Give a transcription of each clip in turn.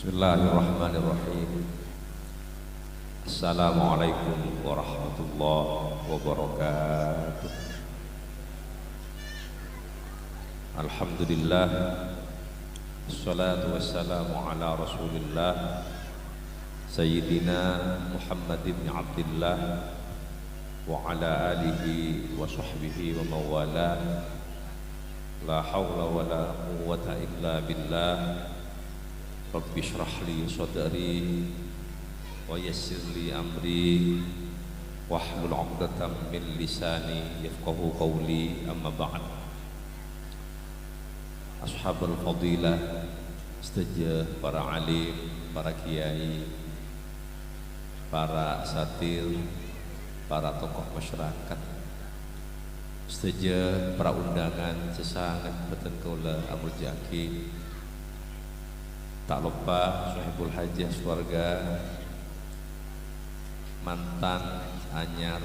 Bismillahirrahmanirrahim. Assalamualaikum warahmatullahi wabarakatuh. Alhamdulillah, assalatu wassalamu ala rasulillah Sayyidina Muhammad ibn Abdillah wa ala alihi wa sahbihi wa mawala. La hawla wa la quwwata illa billah. Rabbi shrah li sadri wa yassir li amri wahlul 'uqdatam min lisani yafqahu qawli, amma ba'd. Ashabul fadilah, istijah, para alim, para kiai, para satir, para tokoh masyarakat, istijah, para undangan sesangat beten kaula amul jaki. Tak lupa sahibul hajah keluarga, mantan anyar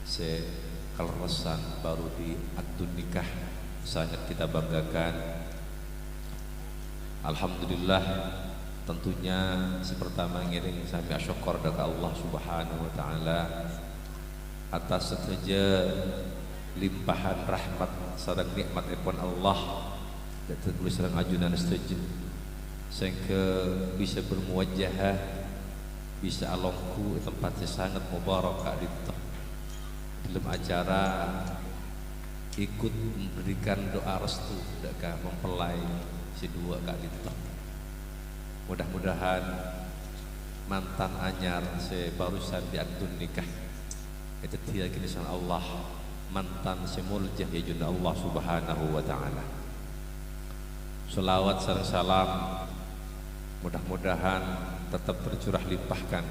sekeleresan baru di akad nikah, sangat kita banggakan. Alhamdulillah, tentunya sepertama ngiring sami syukur dari Allah Subhanahu wa taala atas saja limpahan rahmat sareng nikmat ipun Allah dan tertulis sareng ajunan setuju sehingga bisa bermuwajahah, bisa alongku tempatnya sangat mubarak di dalam acara ikut memberikan doa restu dekat mempelai si dua kak itu. Mudah-mudahan mantan anyar se barusan di akad nikah itu tiada kini sama Allah mantan semuljah ya junna Allah Subhanahu wa taala. Selawat serta salam mudah-mudahan tetap tercurah limpahkan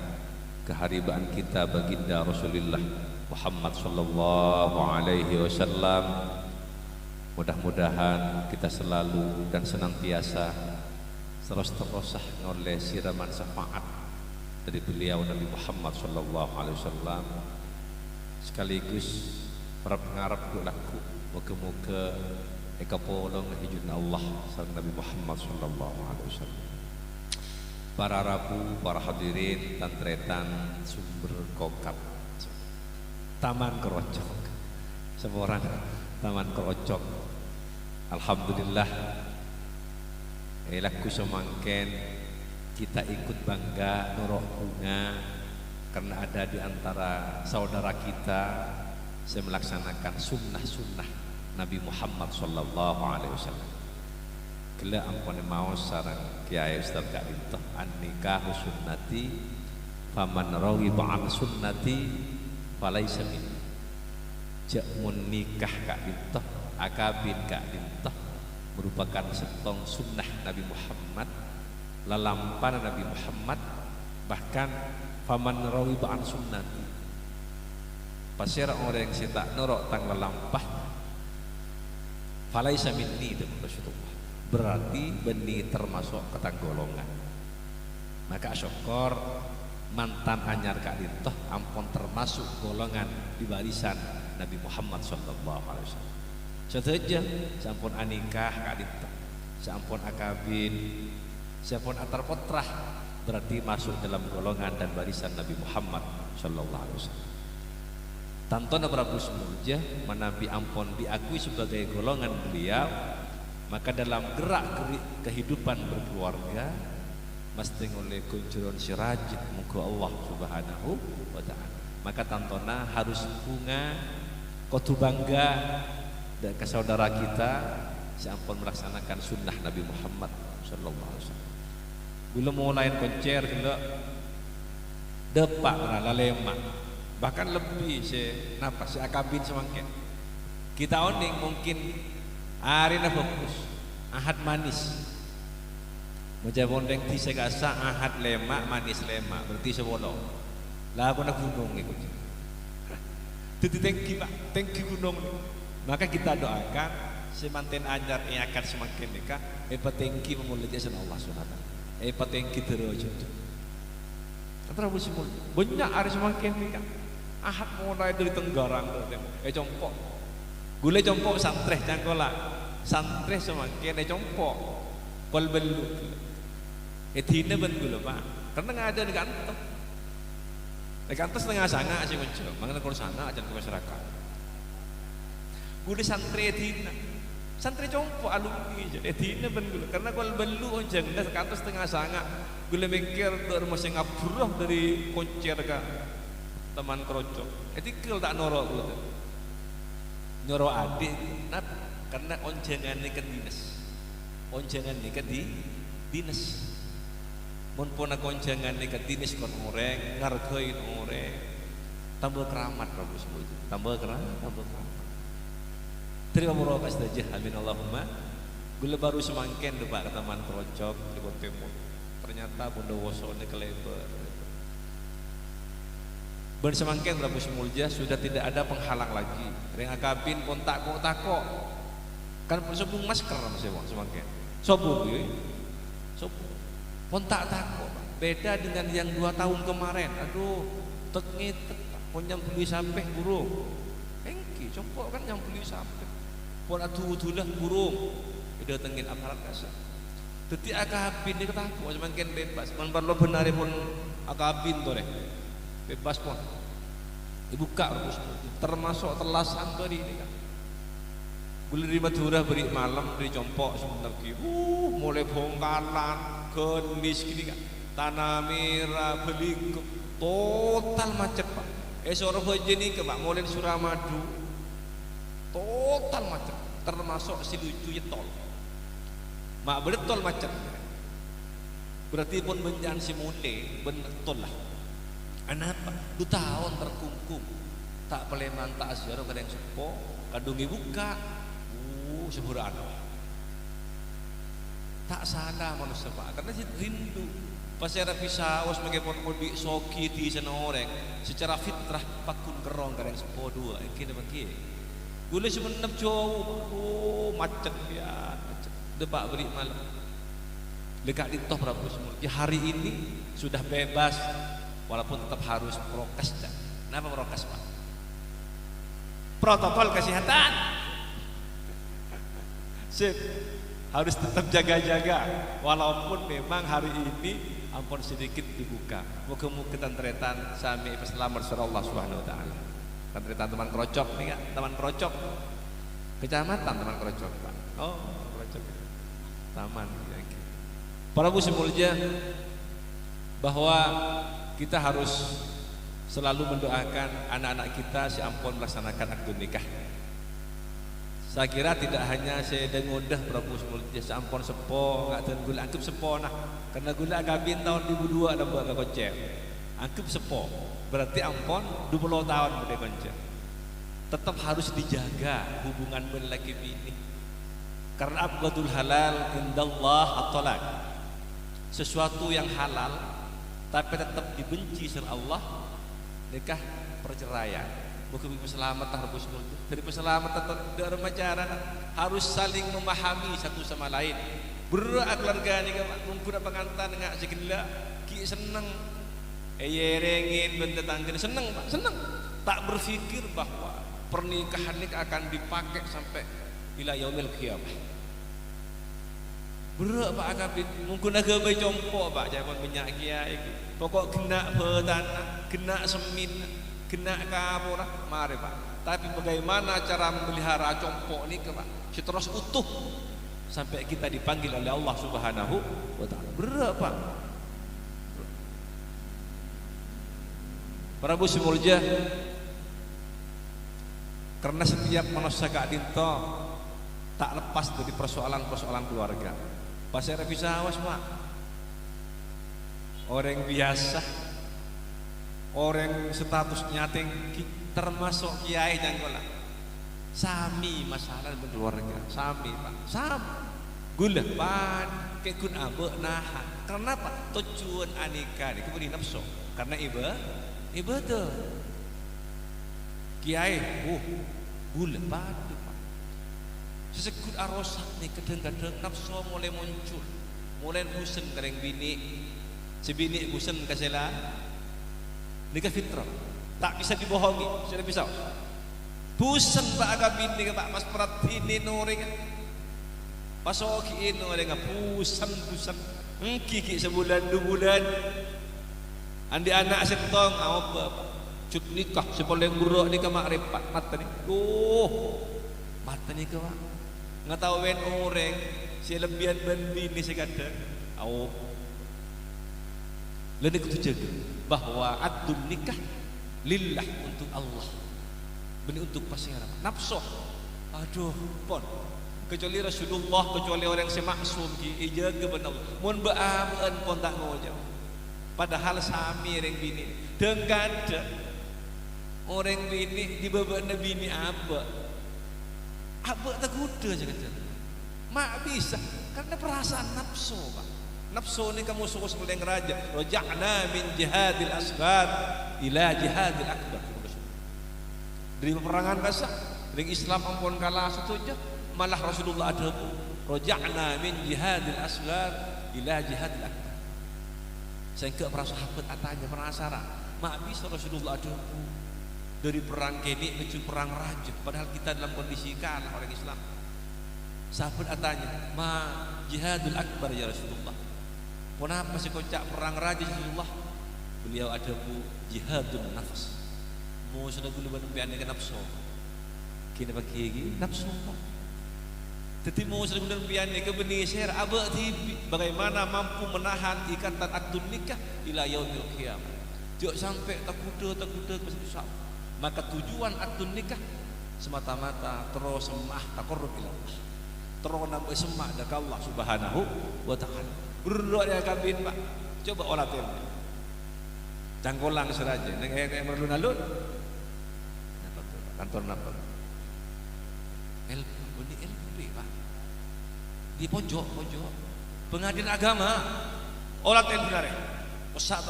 keharibaan kita baginda Rasulullah Muhammad sallallahu alaihi wasallam. Mudah-mudahan kita selalu dan senantiasa terus-terusah oleh siraman syafaat dari beliau Nabi Muhammad sallallahu alaihi wasallam, sekaligus para pengarap laku moga-moga eka polong hijun Allah sareng Nabi Muhammad sallallahu alaihi wasallam. Para rabu, para hadirin tantretan sumber kokap Taman Kerocok, semua orang Taman Kerocok. Alhamdulillah, laku semangken kita ikut bangga nuroh bunga karena ada di antara saudara kita saya melaksanakan sunnah-sunnah Nabi Muhammad sallallahu alaihi wasallam. Kela ampun mau sareng Kiai Ustaz Kak Dintoh, an nikahu sunnati faman raghiba an sunnati falaisa minni. Jak mun nikah Kak Dintoh, akabin Kak Dintoh merupakan setong sunnah Nabi Muhammad, lalampan Nabi Muhammad, bahkan faman raghiba an sunnati. Pasir orang yang tak norok tang lalampah falaisa minni, itu Rasulullah. Berarti benih termasuk ketang golongan. Maka syukur mantan anyar Kak Dintoh ampun termasuk golongan di barisan Nabi Muhammad sallallahu alaihi wasallam. Saja sampun anikah Kak Dintoh, sampun akabin, sampun antar putrah, berarti masuk dalam golongan dan barisan Nabi Muhammad sallallahu alaihi wasallam. Tantona Prabu Semulja menabi ampun diakui sebagai golongan beliau, maka dalam gerak-gerik kehidupan berkeluarga mesti oleh kunjuran sirajit muka Allah Subhanahu wa taala. Maka tantona harus bunga kotu bangga dan ke saudara kita sampun melaksanakan sunnah Nabi Muhammad sallallahu alaihi wasallam. Bila mulai koncer kena depak lalema, bahkan lebih si akabin semangkin kita oning mungkin hari na fokus ahad manis macam bondeng ti segasa ahad lemak manis lemak berarti sebolo lah aku nak gunung ikut itu tengki gunung. Maka kita doakan semanten anyar yang akan semakin nikah tengki memulai sama Allah SWT tengki terus Prabu Simul banyak hari semakin nikah ahad mulai dari Tenggarang compok gule compok santreh cangkola santreh semakin compok kol belu Edine ben gula Pak. Karena nggak ada di kantor. Di kantor setengah sanga sih muncul. Mangga kalau sana aja ke masyarakat. Gula santri edine. Santri compo alumni aja. Edine ben gula. Karena kalau belu onjeng dah kantor setengah sanga. Gula mikir dari masih ngaburuh dari koncer ka teman kerocok. Etikal tak norok gula. Norok adik. Kenapa? Karena onjengannya ke dinas. Onjengannya ke dinas. Mun puna konjangannya ke dinas kon orang ngargain orang tambah keramat Prabu semua itu tambah keramat. Terima murah kasih amin Allahumma. Gula baru semangken tuh Pak ke teman kerocok di Timur. Ternyata Bondowoso ini kelebar. Ben semangken Prabu Semulja sudah tidak ada penghalang lagi. Ring akabin pun takok kan sobung masker masih wong semangken. Sobung ya. Sobung. Pun tak takut, beda dengan yang 2 tahun kemarin. Aduh, tekngit, pun yang beli sampai burung. Engki, coba kan yang beli sampai. Pun atuh-atuh burung. Ida tengin aparat kasar. Teti akabin dia ketakut, semakin bebas. Man perlu benar pun akabin tuh deh, bebas pun. Dibuka termasuk telasan tadi ini kan. Boleh di Madura beri malam, beri compok sebentar lagi. Mulai bongkaran. Kenis gini kan, tanah merah, Belingkuk, total macet Pak. Esok ini ke Pak, mulai Suramadu, total macet, termasuk si lucu tol. Mak betul macet. Berarti pun benjan si mulai, betul lah. Kenapa? 2 tahun terkungkung, tak peleman tak asyara kadang sepo, kadungi buka, seburan. Tak salah manusia Pak, karena rindu. Pas saya pisau sebagai pon-pon soki di sana orang, secara fitrah pakun kerong kadang sepo 2, kini bagi. Gula sebenap jauh, macet ya, macet. Depak beri malam. Dekat di toh Prabu semua. Ya hari ini sudah bebas, walaupun tetap harus prokes. Kenapa prokes Pak? Protokol kesehatan. Sip. Harus tetap jaga-jaga walaupun memang hari ini ampun sedikit dibuka. Muka-muka tantretan sami selamat surah Allah Subhanahu wa taala. Tantretan teman kerocok nih Kak, teman kerocok. Kecamatan teman kerocok Pak. Oh, kerocok. Taman ya. Para Bu Semulja bahwa kita harus selalu mendoakan anak-anak kita si ampun melaksanakan akad nikah. Saya kira tidak hanya saya dengodah Prabu Semulja sampun sepo nggak dan gula angkup sepo nah karena gula kabin tahun 2002 ada buat kocek angkup sepo berarti ampun 20 tahun udah kocek tetap harus dijaga hubungan laki bini karena abghadul halal indallah at-talaq sesuatu yang halal tapi tetap dibenci oleh Allah nikah perceraian. Bukan selamat harus dari peselamatan dari remaja harus saling memahami satu sama lain. Berat keluarga ni kan mumpuna pengantin ngak segala ki senang rengin benda tangga senang Pak senang tak berpikir bahwa pernikahan ini akan dipakai sampai ila yaumil qiyamah. Berat Pak akabin mungkin agak bayi compok Pak jangan minyak kiai pokok kena bertanah kena semin kena kapurah mari Pak. Tapi bagaimana cara memelihara compok ini Pak? Terus utuh sampai kita dipanggil oleh Allah Subhanahu wa taala. Berat Pak. Para Bu Semulja karena setiap manusia Kak Dinto tak lepas dari persoalan-persoalan keluarga. Pas saya bisa awas Pak. Orang biasa orang statusnya tinggi termasuk kiai janggola sami masalah berkeluarga sami Pak sami gula pan kekun abe nahan karena apa tujuan anika ini kemudian nafsu karena ibadah kiai gula pan sesekut arosak nih kadang-kadang nafsu mulai muncul mulai bosan kadang bini si bini bosan kasela nikah fitrah tak bisa dibohongi sudah bisa busan Pak akabin nih Pak mas perhatiin noring pas okiin noring busan Kiki sebulan 2 bulan. Andi anak setong apa cut nikah sepoleng buruk nikah mak repat mata ni. Mata ni ke mak. Nggak tahu wen orang si lebihan bendi ni sekadar. Lalu kita jaga bahwa adun nikah lillah untuk Allah. Benih untuk pasangan nafsu. Aduh, pon. Kecuali Rasulullah, kecuali orang semaksum ki jaga benar. Mun beaban pon tak ngojau. Padahal sami orang bini. Dengkada orang bini di babak bini apa? Apa tak kuda je kata. Mak bisa karena perasaan nafsu, Pak. Nafsu ni kamu suruh sebelah raja. Raja'na min jihadil asghar ila jihadil akbar. Dari peperangan kasar, dari Islam ampun kalah satu je, malah Rasulullah ada pun. Raja'na min jihadil asghar ila jihadil akbar. Sehingga para sahabat atanya penasaran, mak bisa Rasulullah ada pun dari perang kini menuju perang raja, padahal kita dalam kondisi kalah orang Islam. Sahabat atanya, ma jihadul akbar ya Rasulullah. Kenapa sih kocak perang raja Rasulullah? Beliau ada pun jihadun nafs. Mau sudah dulu berbian dengan nafsu. Kini pakai lagi nafsu. Jadi mau sudah berbian dengan benisir. Abah tibi bagaimana mampu menahan ikatan akdun nikah ila yaumil qiyamah. Jangan sampai tak kuda besar. Maka tujuan akdun nikah semata-mata terus semah taqarrub ila Allah. Terus nambah semak dekat Allah Subhanahu wa taala. Berdoa dia kabin, Pak. Coba olah tempe. Cangkolang seraja nang alun-alun. Kantor napa? LP Pak. Di pojok. Pengadilan agama. Olah tempe benar. Usah.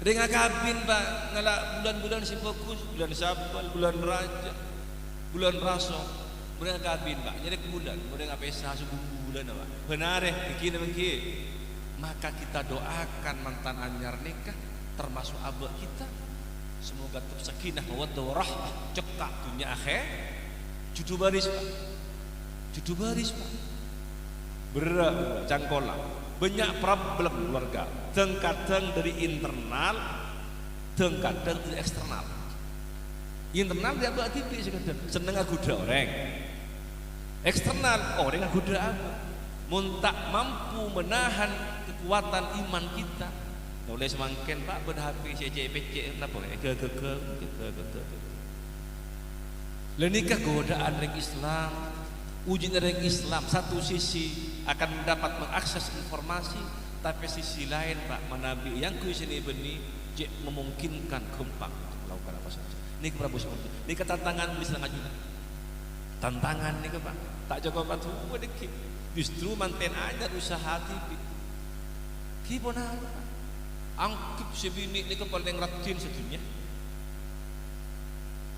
Dengan kabin Pak, ngalak bulan-bulan si fokus, bulan Syawal, bulan Rajab, bulan Rasul, bulan kabin Pak. Jadi bulan, bulan apa sah bulan apa? Benar begini. Maka kita doakan mantan anyar nikah, termasuk abah kita. Semoga tetap sakinah mawaddah warahmah, cekak dunia akhir. Judu baris Pak. Berat cangkolang. Banyak problem keluarga. Kadang dari internal, kadang dari eksternal. Internal dia buat tipi sekadar seneng aguda orang. Eksternal orang aguda apa? Muntak mampu menahan kekuatan iman kita. Oleh semakin Pak berhapi CC-PC apa? Ke. Lenikah godaan ring Islam, ujian ring Islam. Satu sisi akan mendapat mengakses informasi, tapi sisi lain Pak menabi yang ku sini benih memungkinkan gampang untuk melakukan apa saja. Ini Prabu seperti ini tantangan bisa ngajukan. Tantangan nih Pak. Tak jago batu dikit. Justru manten aja usaha TV. Gimana? Angkip sebini ini paling rajin sedunia.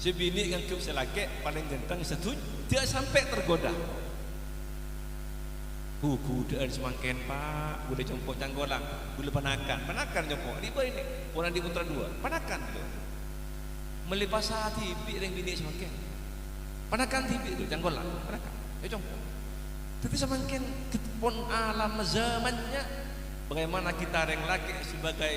Sebini angkip selaki paling ganteng sedunia. Dia sampai tergoda. Godaan semakin Pak, boleh jemput canggolang, boleh panakan jemput. Riba ini, orang di Putra 2, panakan tu. Melepas hati, piring bini semakin. Panakan tibi itu canggolang, panakan. Jemput. Tapi semakin ketepon alam zamannya, bagaimana kita yang laki sebagai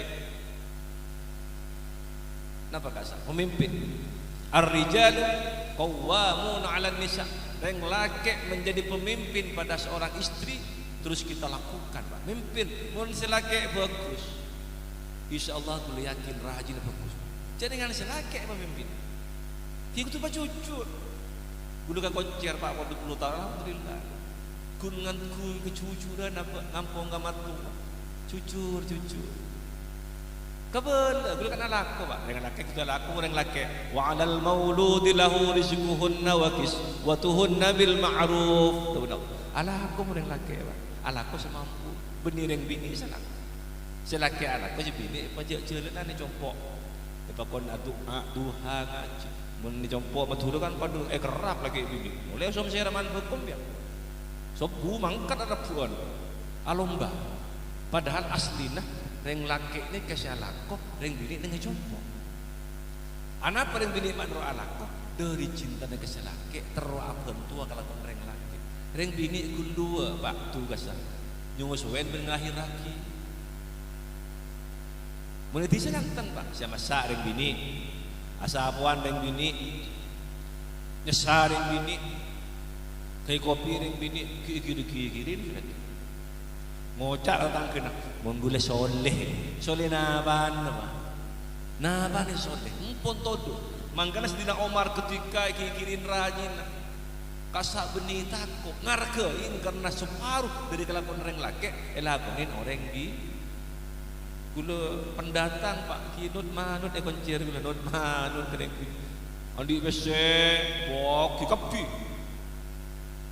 apa kasar? Pemimpin. Ar-rijalu qawwamuna 'alan nisa. Yang laki menjadi pemimpin pada seorang istri, terus kita lakukan Pak. Mimpin, mun selaki bagus, insya Allah boleh yakin rajin bagus. Jadi dengan selaki pemimpin, kita tuh cucu, bulu kan koncer Pak, waktu 10 tahun, alhamdulillah. Gunganku kecucuran apa, ngampung gamatu, cucur. Kabel, bulu kan laku Pak, dengan laki kita laku, orang laki. Wa 'alal mauludi lahu rizquhunna wa kiswatuhunna bil ma'ruf. Tahu. Alaku orang laki Pak. Alaku semampu, benih yang bini salah. Selaki alaku je bini, pajak jelenan ni compok. Lepakon doa Tuhan ngaji. Mun ni compok matur kan padu kerap lagi bini. Oleh som seraman hukum ya. Sobu mangkat ada puan. Alomba. Padahal aslina reng laki ni kasih alako, reng bini ni ngejompo. Anak reng bini manro alako dari cinta ni kasih laki terus abang tua kalau reng laki. Reng bini gundua Pak tu kasih. nyusuwen bengahir lagi. Meniti santan Pak, siapa masak ring bini, asa apuan ring bini, nyesar ring bini, kayak kopi ring bini, kiri ngocak tentang kena, menggule soleh naban soleh, empon todo, mangkana sedina Omar ketika kikirin rajin, kasak benih takut, ngarkein karena separuh dari kelakuan orang laki, elakuin orang di gula pendatang Pak kinut manut koncir gula not manut kedek andi bese bok kikapi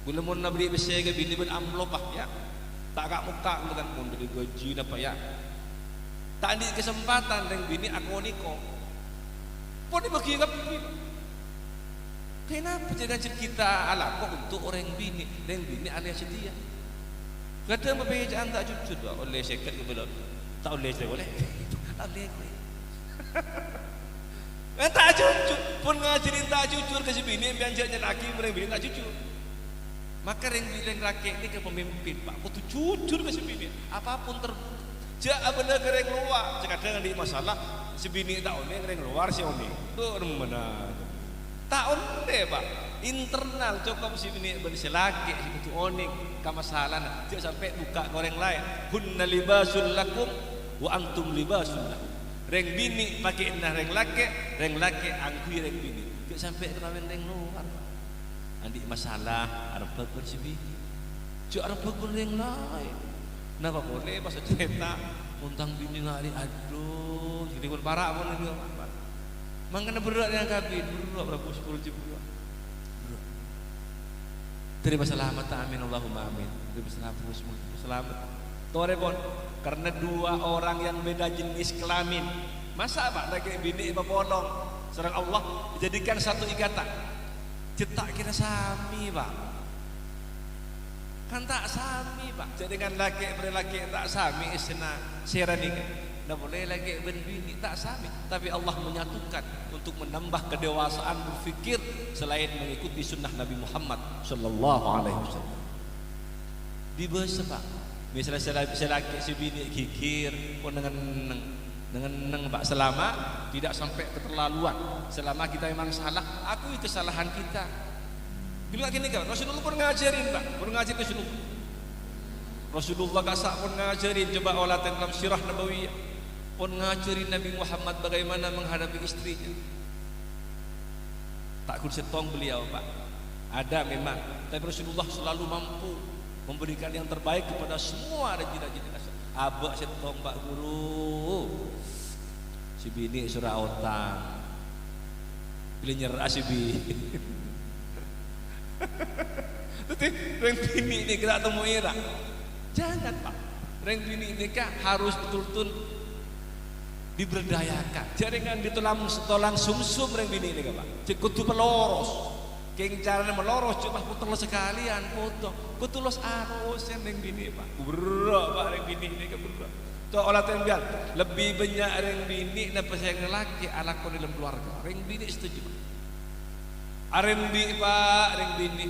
gula mun nabri bese ke bini ben amplop Pak ya tak kak muka gula kan mun dari gaji apa ya tak andi kesempatan reng bini aku niko pun dibagi kapi kenapa jangan kita ala kok untuk orang bini reng bini alias setia kadang pembejaan tak jujur oleh seket kebelah tak boleh tak boleh tak jujur pun ngajarin tak jujur ke si bini bianjaknya laki mereka bini tak jujur maka yang laki ini ke pemimpin Pak aku tuh jujur ke si bini apapun terjadi benar ke yang luar kadang di masalah si bini tak boleh yang luar si boleh tuh mana tak boleh Pak internal cukup si bini bersih laki itu onik kamasalan tidak sampai buka ke orang lain hunna libasul lakum wa antum libasul lakum reng bini pakai nah reng laki angkui reng bini tidak sampai kawin reng luar andi masalah arep bagus si bini cuk arep bagus reng lain napa boleh pas cerita untang bini ngari aduh jadi pun parah pun ini mangkana berat yang kabin berat berapa 10 juta terima selamat amin Allahumma amin terima selamat torepon karena dua orang yang beda jenis kelamin masa Pak lagi bini bapolong serang Allah dijadikan satu ikatan cetak kita sami Pak kan tak sami Pak jadi dengan laki berlaki tak sami isna seranika tidak boleh lagi berbini tak sami tapi Allah menyatukan untuk menambah kedewasaan berfikir selain mengikuti sunnah Nabi Muhammad sallallahu alaihi wasallam di bahasa Pak misalnya selaki si bini kikir pun dengan Pak selama tidak sampai keterlaluan selama kita memang salah akui kesalahan kita bila gini kan Rasulullah pun ngajarin Pak pun ngajarin Rasulullah kasak pun ngajarin coba olatan dalam sirah nabawiyah pun ngajarin Nabi Muhammad bagaimana menghadapi istrinya tak setong beliau Pak ada memang tapi Rasulullah selalu mampu memberikan yang terbaik kepada semua rajin-rajin abak setong Pak Guru si bini surah otang bila nyerah si bini tapi reng bini ini kita temu ira jangan Pak reng bini ini kan harus betul-betul diberdayakan jaringan ditolang sumsum reng bini ini Pak kudu meloros keng caranya meloros cuma putus sekalian foto putus arus yang reng bini Pak berat Pak reng bini ini kan berat tuh olah tembian lebih banyak reng bini napa sayang lelaki ala kau dalam keluarga reng bini setuju arembi Pak reng bini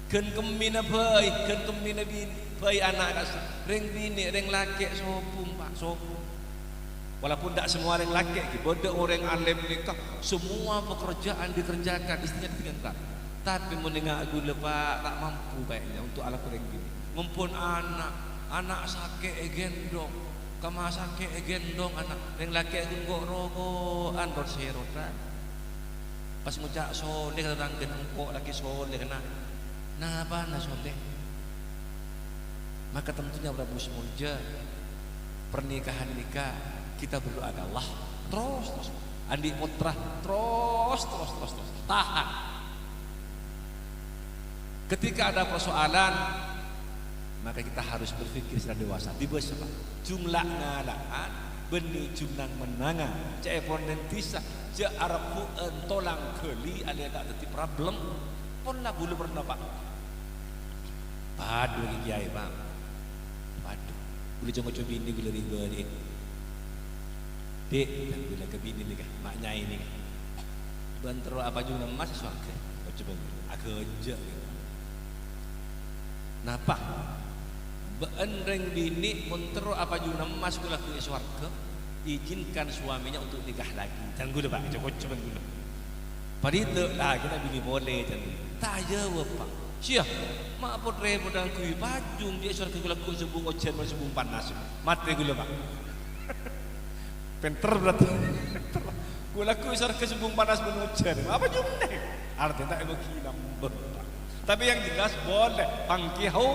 ken kemina bayi ken kemina bini bayi anak kasih reng bini reng laki sopung Pak sopung walaupun tidak semua orang laki bodoh orang alim nikah semua pekerjaan dikerjakan istrinya ditinggalkan tapi mendengar gula Pak tak mampu baiknya untuk ala kurang gini mumpun anak sakit gendong kama sakit gendong anak yang laki gak rogoan berserotan pas ngucap soleh kata engkau laki soleh kena nah apa nah soleh maka tentunya Prabu Semulja pernikahan nikah kita berdoa ke Allah terus andi putra terus tahan ketika ada persoalan maka kita harus berpikir secara dewasa di bawah sebab jumlah ngalaan benih jumlah menangan cepon dan tisah je arabu entolang keli alia tak terti problem pun lah bulu pernah Pak padu lagi kiai Pak padu bulu coba ini gula riba ni dek dan gula ke bini ni kan maknya ini kan bantero apa juga emas suaka coba agak je napa Beendreng bini montero apa juga emas gula ke swarga, izinkan suaminya untuk nikah lagi. Dan gula pak, coba gula. Pada itu lah kita bini boleh dan tak jawab pak. Siap, mak potre modang kui pajung dia swarga gula ku sebung ojen sebung panas. Mati gula pak. Penter berarti. Gula ku swarga sebung panas menujan. Apa jumlah? Artinya tak begini nambah. Tapi yang jelas boleh pangkihu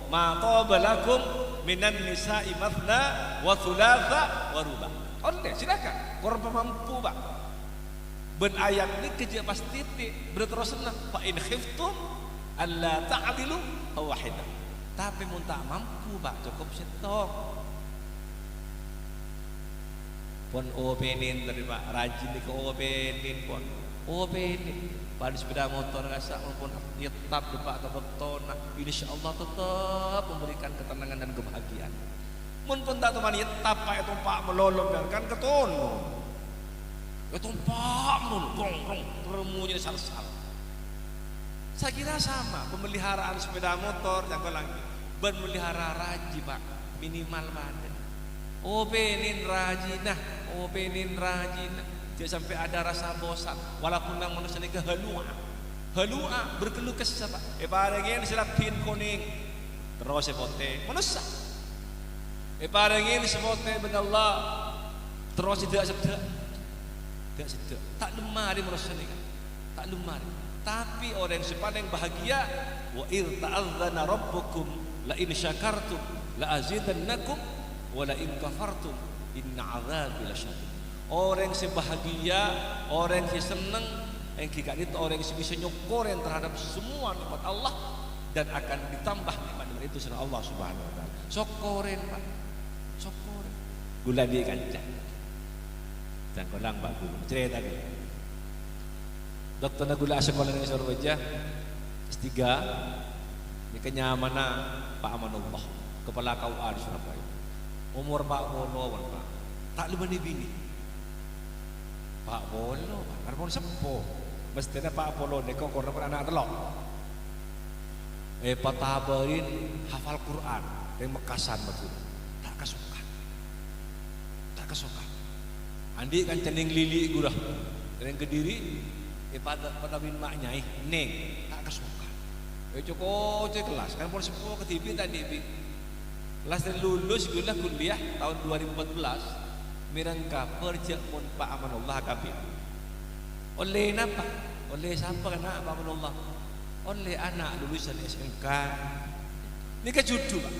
ma qabalakum minan nisa'i mathna wa thulatha wa ruba. Boleh silakan. Orang mampu pak. Ben ayat ini kerja pas titik berterusna fa in khiftum alla ta'dilu wahidah. Tapi mun tak mampu pak cukup setok. Pon openin tadi pak rajin ke openin pon openin. Pada sepeda motor rasa maupun tetap depak atau beton, insyaallah tetap memberikan ketenangan dan kebahagiaan. Mun pun tak teman tetap pak itu pak melolong kan ketono. Itu pak melolong termunya sal-sal. Saya kira sama pemeliharaan sepeda motor yang lagi bermelihara raji pak minimal badan. Openin rajinah, openin rajinah. Dia sampai ada rasa bosan walaupun yang manusia ini halua berkeluh kesah pak parengin silapin kuning terus sepote manusia parengin sepote benallah terus tidak sedek tak lemari manusia ini tak lemari tapi orang yang paling bahagia wa ir ta'adzana rabbukum la in syakartum la azidannakum wa la in kafartum inna azabi lasyadid. Orang yang bahagia, orang yang senang, yang kita itu orang yang bisa nyukurin terhadap semua nikmat Allah dan akan ditambah nikmat itu sama Allah Subhanahu Wa Taala. Syukurin pak, syukurin. Gula di kancah, jangan kolang pak gula. Cerita gitu. Dokter gula sekolah yang Surabaya, S3, ini kenyamanan Pak Amanullah, kepala KUA di Surabaya. Umur Pak Bono pak, tak lebih bini. Pak Polo, Pak Polo sepo. Mestinya Pak Polo neko korang anak telok. Patabarin hafal Quran dari Mekasan betul. Tak kesuka. Tak kesuka. Andi kan cening lili gurah. Yang Kediri patabarin maknya neng tak kesuka. Cukup kelas kan pun sepo ke TV tadi. Kelas lulus gula kuliah tahun 2014. Mirangka perjak pun Pak Amanullah kabin. Oleh napa? Oleh siapa kena Pak Amanullah? Oleh anak lulusan SMK. Ini ke judu pak,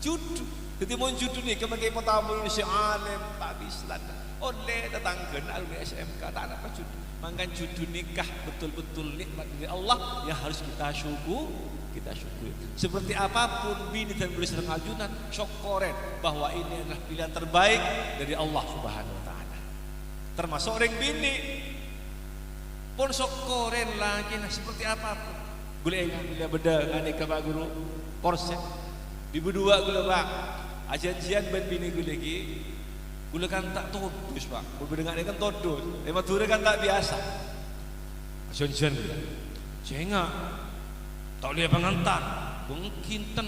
judu. Jadi mau judu nih kebagai pertama si alim Pak Bislan. Oleh tetangga alumni SMK tak ada judu. Mangkan judu nikah betul-betul nikmat dari Allah yang harus kita syukur. Kita syukuri. Seperti apapun bini dan boleh sedang ajunan syukurin bahwa ini adalah pilihan terbaik dari Allah Subhanahu Wa Taala. Termasuk orang bini pun syukurin lagi nah seperti apapun. Boleh bila beda ngani ke Pak Guru korset ibu dua gula Pak ajian ben bini gula lagi gula kan tak todus Pak. Gula dengar kan todus. Mature kan tak biasa. Ajian gula. Cenga tak lihat pengantan, bengkinten,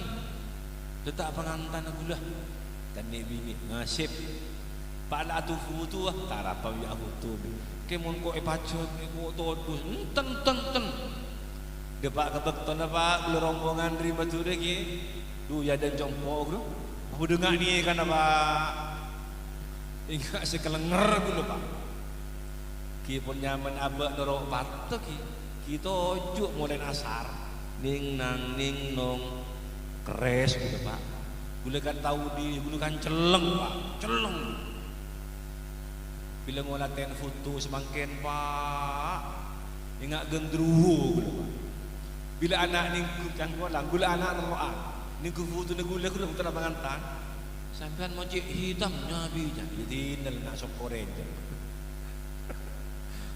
letak pengantan aku lah. Dan ni bini nasib, pak nak tu futu ah, tak apa ya futu. Kemon ko epacot, ko todus, ten. Depak kebetulan apa, gula rombongan terima tu lagi, du ya dan jompo guru. Aku dengar ni kan apa, ingat sekelenger gula pak. Ki pun nyaman abak dorong patok ki, kita ojuk mulai asar. Ning nang ning nong keres gitu pak. Gula kan tahu di, gula kan celeng pak, celeng. Bila ngolah ten foto semakin pak, ingat gendruwo gula pak. Bila anak ning cangkolang, gula anak neroan, ning foto ning gula gula putra pengantan. Sampean mau cik hitam nyabi jadi nel nak sokoren.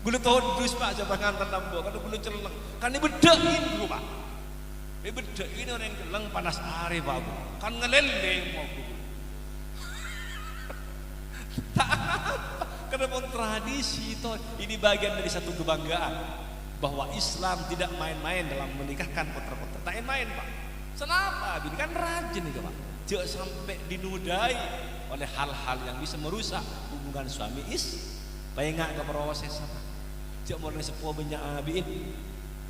Gula todus pak coba pengantan nambo, kan gula celeng, kan ini bedain gula pak. Beda ini orang yang geleng panas hari Pak Bu. Kan ngeleleng mau Bu. Tak apa. Karena pun tradisi itu ini bagian dari satu kebanggaan bahwa Islam tidak main-main dalam menikahkan putra-putra. Tak main Pak. Kenapa? Bini kan rajin nih Pak. Jangan sampai dinudai oleh hal-hal yang bisa merusak hubungan suami istri. Paingak ke proses apa? Jangan mulai sepuh banyak abiin.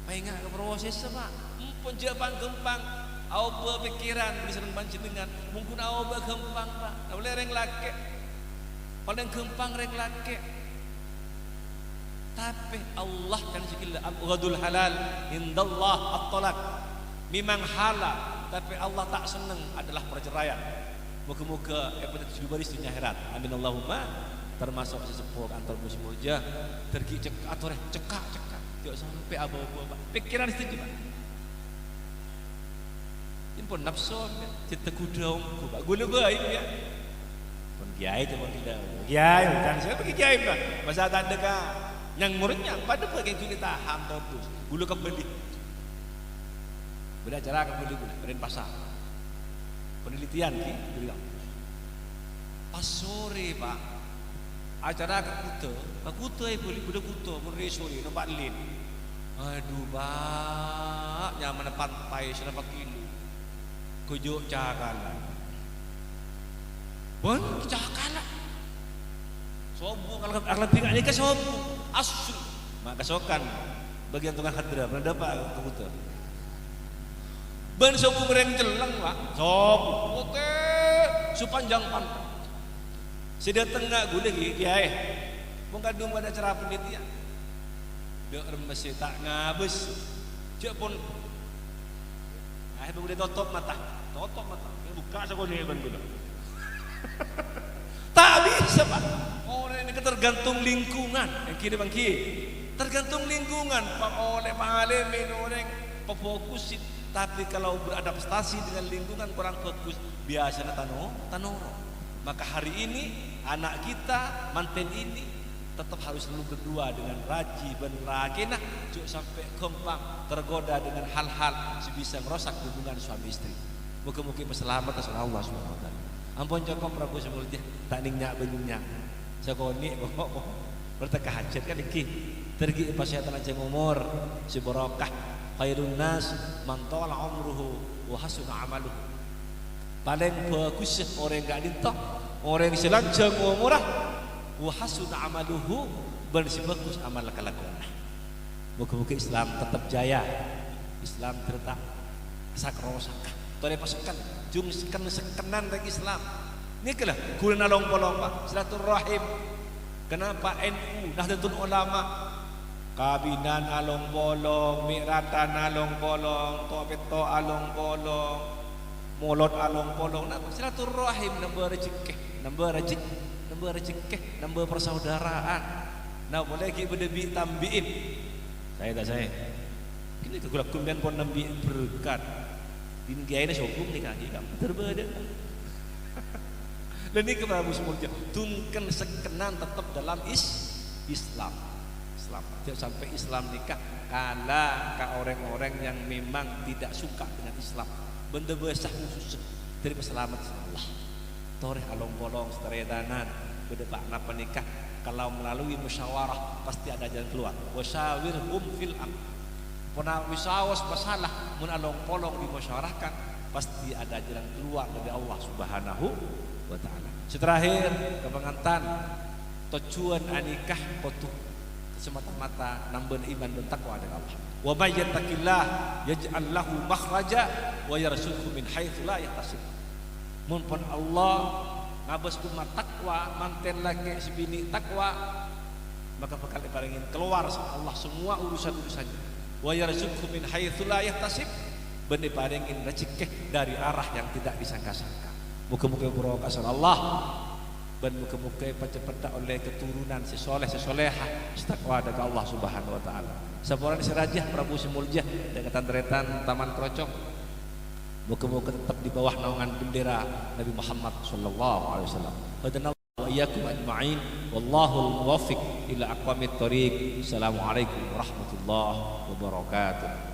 Paingak ke proses apa? Mumpun jawaban gempang. Au berpikiran bisa panjenengan. Mungkin au bergempang Pak. Boleh reng laki. Paling gempang reng laki. Tapi Allah kan sekila abghadul halal indallah at-talaq. Memang halal, tapi Allah tak senang adalah perceraian. Moga-moga episode 7 baris dunia akhirat. Amin Allahumma. Termasuk sesepuh antar musim aja tergi cekak atau cekak. Tidak sampai apa-apa. Pikiran itu Pak. Ini pun nafsu, cerita kudaungku Pak. Gula baik ya. Pun kiai tu pun tidak. Kiai bukan saya pergi kiai Pak. Masa tak dekat. Yang muridnya pada bagian kita tahan terus. Gula kembali. Beda cara kembali pada pasar. Penelitian ki bilang. Pas sore Pak. Acara ke Kuta boleh budak Kuta pun sore nampak lin. Aduh Pak, nyaman pantai selama kilo. Kujuk cakalan. Pun cakalan. Sobu kalau lebih ini ke sobu asli. Maka sokan bagian tukang hadra pernah dapat ke Kuta. Ban sobu mereng celang Pak. Sobu putih sepanjang pantai. Sudah tengah gula kiai. Mengkadung pada cara penelitian. Dek remes tak ngabes. Cek pun. Boleh tutup mata. Buka sekali ban gula. Tak bisa Pak. Orang ini tergantung lingkungan. Yang kiri bang kiri. Tergantung lingkungan. Pak oleh pahalemin orang fokusin. Tapi kalau beradaptasi dengan lingkungan kurang fokus, biasanya tanoro. Maka hari ini anak kita manten ini tetap harus selalu berdua dengan raji ben rakinah, jangan sampai gampang tergoda dengan hal-hal sebisa merosak hubungan suami istri. Muka-muka berselamat kepada Allah Subhanahu wa taala. Ampun cokok Prabu semulja tak ningnya benyunya. Sakoni bertekah hajat kan iki. Tergi pasihatan aja umur si barokah khairun nas man tala umruhu wa hasuna amaluhu. Paling bagus orang gak dintok, orang selanjang umurah wa hasuna amaluhu ben si bagus amal kelakuan. Moga-moga Islam tetap jaya. Islam tertak sakrosak. Tore pasukan jung sekenan dari Islam. Ini kelah guna nalong polong Pak silaturahim. Kenapa NU Nahdlatul Ulama kabinan along bolong, mikratan along bolong, topeto along bolong, molot along bolong. Nah, silaturahim nambah rezeki, nambah persaudaraan. Nah, boleh kita berdebi tambiin. Saya. Kini kegulak kumbian pun nambi berkat. Din kiai na sokong ni kaki kamu terbeda. Dan ini kepada semua tungken sekenan tetap dalam Islam. Jangan sampai Islam nikah kalah ke orang-orang yang memang tidak suka dengan Islam. Benda besar khusus dari selamat Allah. Toreh along bolong seteredanan berdebat apa nikah. Kalau melalui musyawarah pasti ada jalan keluar. Wasyawirhum fil amr. Pernah wisawas masalah mun along polong dimusyawarahkan pasti ada jalan keluar dari Allah Subhanahu wa taala. Terakhir kepengantan tujuan anikah potu semata-mata nambah iman dan takwa dengan Allah. Wa may yattaqillah yaj'al lahu makhraja wa yarzuqhu min haitsu la yahtasib. Mun pun Allah ngabas kumat takwa manten lagi sebini takwa maka bakal diparingin keluar sama Allah semua urusan-urusannya. Wa yarzuqhu min haitsu la yahtasib ben diparingin rezeki dari arah yang tidak disangka-sangka. Muga-muga berkah Allah dan muga-muga pacepeta oleh keturunan sesoleh-sesolehah istakwa dari Allah Subhanahu wa taala. Saporan serajah Prabu Simuljah dekatan teretan Taman Krocok. Muga-muga tetap di bawah naungan bendera Nabi Muhammad sallallahu alaihi wasallam. Wa iyyakum ajma'in wallahu muwaffiq ila aqwamit thoriq. Assalamualaikum warahmatullahi wabarakatuh.